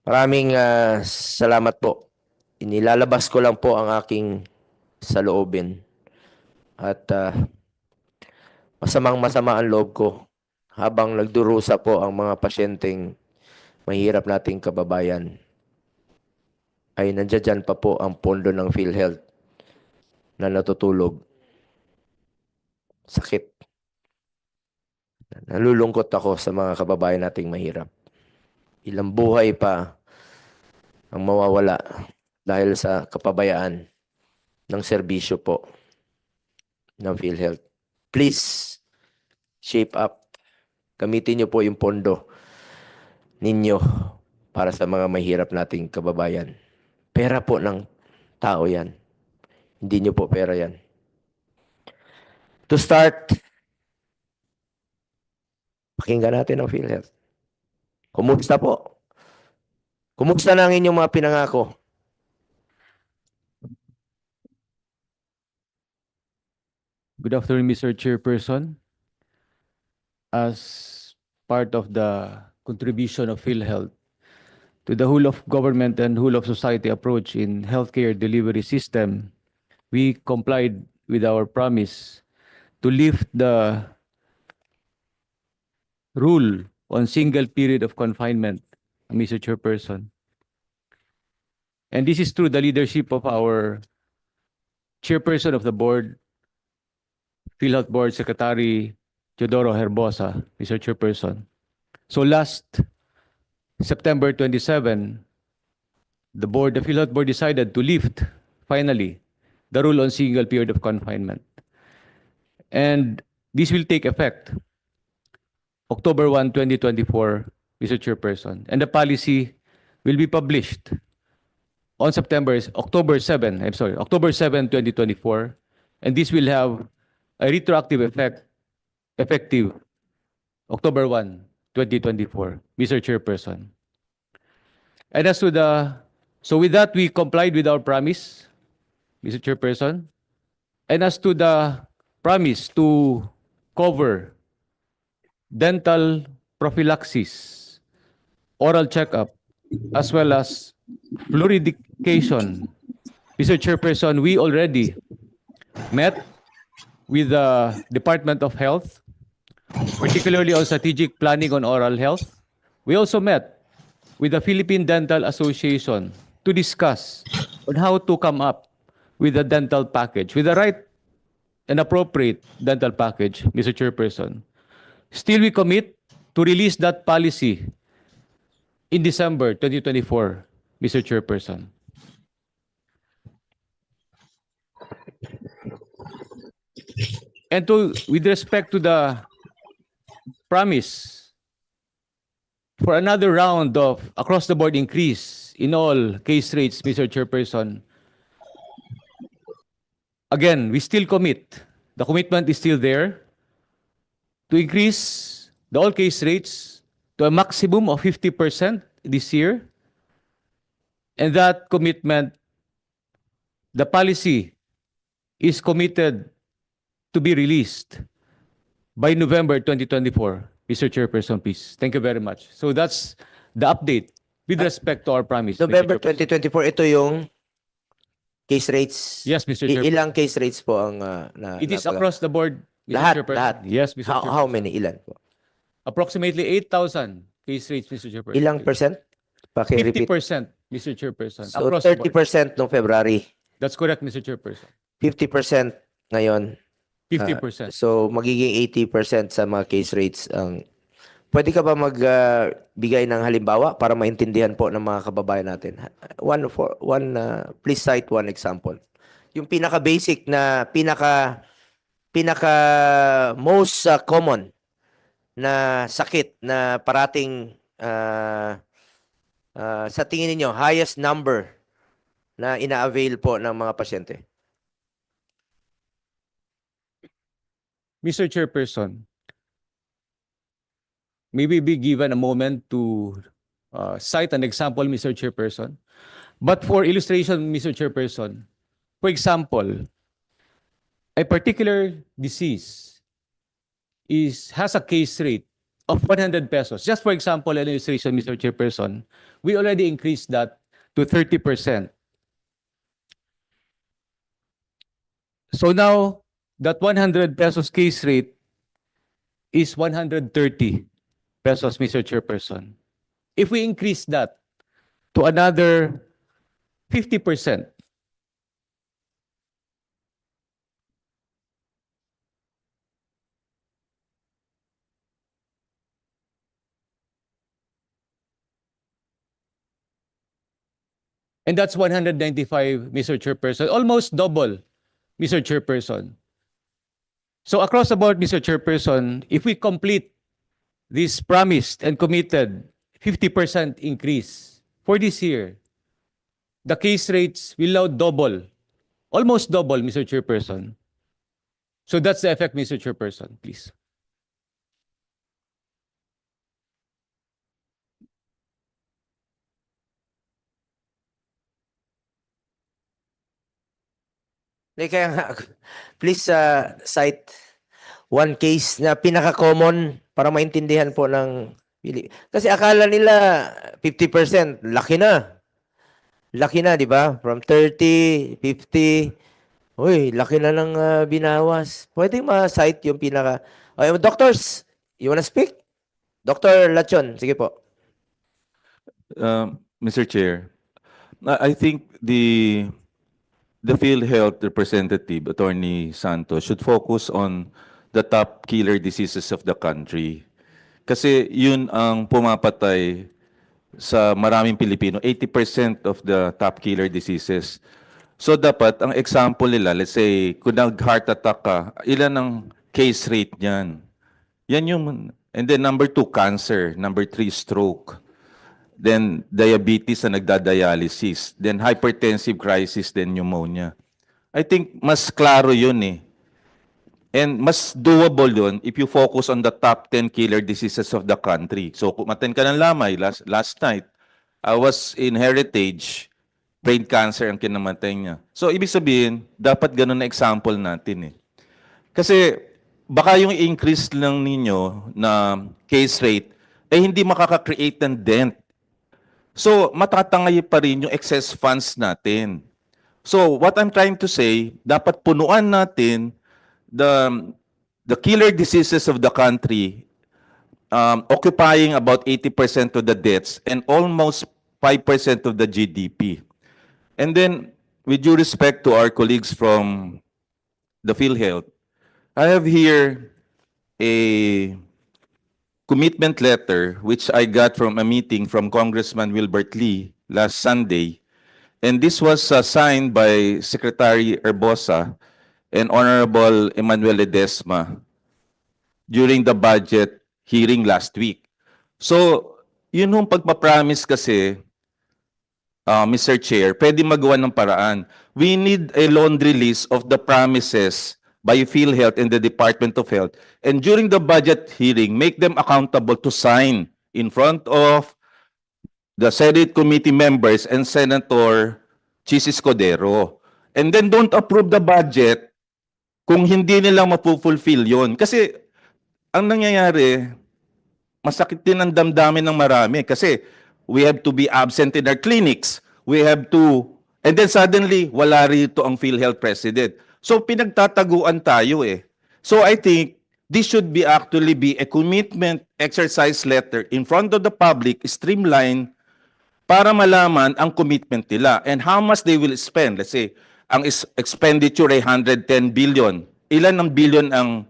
Maraming salamat po. Inilalabas ko lang po ang aking saloobin. At masamang masama ang loob ko habang nagdurusa po ang mga pasyenteng mahirap nating kababayan. Ay nandiyan pa po ang pondo ng PhilHealth na natutulog. Sakit. Nalulungkot ako sa mga kababayan nating mahirap. Ilang buhay pa ang mawawala dahil sa kapabayaan ng serbisyo po ng PhilHealth. Please, shape up. Gamitin niyo po yung pondo ninyo para sa mga mahirap nating kababayan. Pera po ng tao yan. Hindi niyo po pera yan. To start, pakinggan natin ang PhilHealth. Kumusta po? Kumusta na ang inyong mga pinangako? Good afternoon, Mr. Chairperson. As part of the contribution of PhilHealth to the whole of government and whole of society approach in healthcare delivery system, we complied with our promise to lift the rule on single period of confinement, Mr. Chairperson. And this is through the leadership of our chairperson of the board, PhilHealth Board Secretary Teodoro Herbosa, Mr. Chairperson. So last September 27, the PhilHealth Board decided to lift, finally, the rule on single period of confinement. And this will take effect October 1, 2024, Mr. Chairperson. And the policy will be published on October 7, 2024. And this will have a retroactive effect, effective October 1, 2024, Mr. Chairperson. And as to so with that, we complied with our promise, Mr. Chairperson. And as to the promise to cover dental prophylaxis, oral checkup, as well as fluoridication, Mr. Chairperson, we already met with the Department of Health, particularly on strategic planning on oral health. We also met with the Philippine Dental Association to discuss on how to come up with a dental package, with the right and appropriate dental package, Mr. Chairperson. Still, we commit to release that policy in December 2024, Mr. Chairperson. And with respect to the promise for another round of across-the-board increase in all case rates, Mr. Chairperson, again, we still commit. The commitment is still there to increase the all case rates to a maximum of 50% this year. And that commitment, the policy is committed to be released by November 2024. Mr. Chairperson, please. Thank you very much. So that's the update with respect to our promise. November Mr. Chairperson. 2024, ito yung case rates. Yes, Mr. Chairperson. Ilang case rates po ang It is across the board, Mr. Lahat, Chairperson. lahat. Yes, Mr. Chairperson. How many? Ilan po? Approximately 8,000 case rates, Mr. Chairperson. Ilang percent? Paki-repeat. 50%, Mr. Chairperson. So Across the board. 30% noong February. That's correct, Mr. Chairperson. 50% ngayon. 50%. So magiging 80% sa mga case rates ang pwede ka ba magbigay ng halimbawa para maintindihan po ng mga kababayan natin? Please cite one example. Yung pinaka-basic na pinaka most common na sakit na parating sa tingin niyo highest number na ina-avail po ng mga pasyente. Mr. Chairperson, maybe be given a moment to cite an example, Mr. Chairperson. But for illustration, Mr. Chairperson, for example, a particular disease has a case rate of 100 pesos. Just for example, an illustration, Mr. Chairperson, we already increased that to 30%. So now, that 100 pesos case rate is 130 pesos, Mr. Chairperson. If we increase that to another 50%, and that's 195, Mr. Chairperson, almost double, Mr. Chairperson. So across the board, Mr. Chairperson, if we complete this promised and committed 50% increase for this year, the case rates will now double, almost double, Mr. Chairperson. So that's the effect, Mr. Chairperson, please. Kaya nga, please cite one case na pinaka-common para maintindihan po ng kasi akala nila 50%, laki na. Laki na, di ba? From 30, 50, uy, laki na ng binawas. Pwede ma-cite yung pinaka... doctors, you wanna speak? Dr. Lachon, sige po. Mr. Chair, I think the PhilHealth representative, Attorney Santos, should focus on the top killer diseases of the country. Kasi yun ang pumapatay sa maraming Pilipino, 80% of the top killer diseases. So dapat, ang example nila, let's say, kung nag-heart attack ka, ilan ang case rate niyan? Yan yung, and then number 2, cancer. Number 3, stroke. Then diabetes na nagdadialysis. Then hypertensive crisis, then pneumonia. I think mas klaro yun eh. And mas doable yun if you focus on the top 10 killer diseases of the country. So kung maten ka ng lamay, last night, I was in Heritage, brain cancer ang kinamatay niya. So ibig sabihin, dapat ganun na example natin eh. Kasi baka yung increase lang ninyo na case rate, eh hindi makaka-create ng dent. So matatangay pa rin yung excess funds natin. So what I'm trying to say, dapat punuan natin the killer diseases of the country, occupying about 80% of the deaths and almost 5% of the GDP. And then, with due respect to our colleagues from the PhilHealth, I have here a commitment letter which I got from a meeting from Congressman Wilbert Lee last Sunday. And this was signed by Secretary Herbosa and Honorable Emmanuel Ledesma during the budget hearing last week. So, yun yung pagpapromise kasi, Mr. Chair, pwede magawa ng paraan. We need a laundry list of the promises by PhilHealth and the Department of Health. And during the budget hearing, make them accountable to sign in front of the Senate committee members and Senator Chis Escudero. And then don't approve the budget kung hindi nila mapufulfill yon. Kasi ang nangyayari, masakit din ang damdamin ng marami kasi we have to be absent in our clinics. We have to, and then suddenly, wala rito ang PhilHealth president. So pinagtataguan tayo eh. So I think this should be actually be a commitment exercise letter in front of the public, streamline, para malaman ang commitment nila and how much they will spend. Let's say, ang expenditure ay 110 billion. Ilan ng billion ang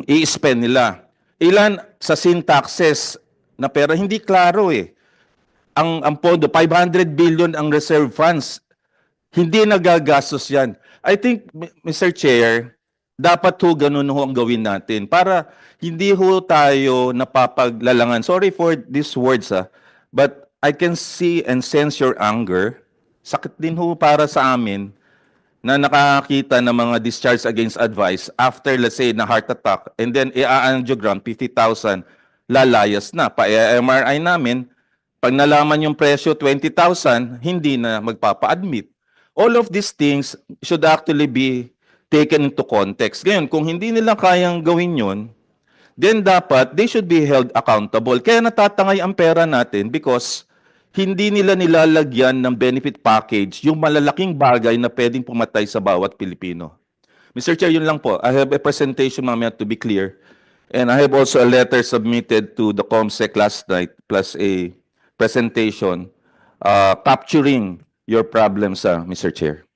i-spend nila? Ilan sa sin taxes na pera? Hindi klaro eh. Ang pondo, 500 billion ang reserve funds. Hindi nagagastos yan. I think, Mr. Chair, dapat ho ganun ho ang gawin natin para hindi ho tayo napapaglalangan. Sorry for these words, but I can see and sense your anger. Sakit din ho para sa amin na nakakita ng mga discharge against advice after, let's say, na heart attack and then i-angiogram, 50,000, lalayas na. Pa-MRI namin, pag nalaman yung presyo, 20,000, hindi na magpapa-admit. All of these things should actually be taken into context. Ngayon, kung hindi nila kayang gawin yun, then dapat they should be held accountable. Kaya natatangay ang pera natin because hindi nila nilalagyan ng benefit package yung malalaking bagay na pwedeng pumatay sa bawat Pilipino. Mr. Chair, yun lang po. I have a presentation mamaya to be clear. And I have also a letter submitted to the COMSEC last night plus a presentation capturing your problems, Mr. Chair.